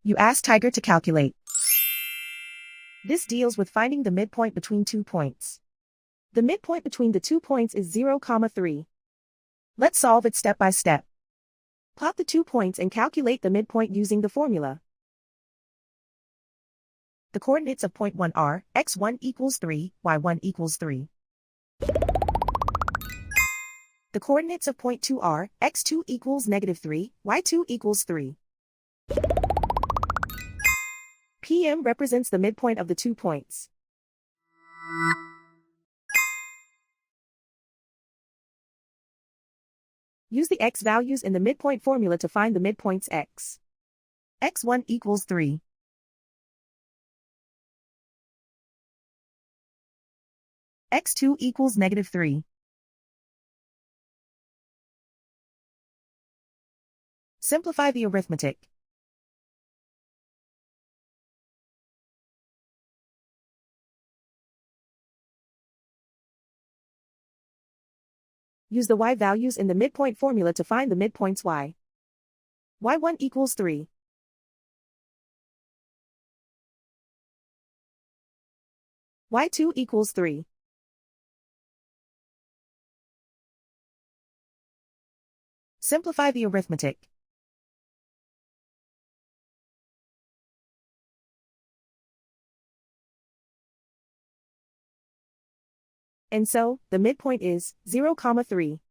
You ask Tiger to calculate. This deals with finding the midpoint between 2 points. The midpoint between the 2 points is 0, 3. Let's solve it step by step. Plot the 2 points and calculate the midpoint using the formula. The coordinates of point 1 are x1 equals 3, y1 equals 3. The coordinates of point 2 are x2 equals -3, y2 equals 3. PM represents the midpoint of the 2 points. Use the x values in the midpoint formula to find the midpoints x. x1 equals 3. x2 equals -3. Simplify the arithmetic. Use the y values in the midpoint formula to find the midpoints y. y1 equals 3. y2 equals 3. Simplify the arithmetic. And so, the midpoint is 0, 3.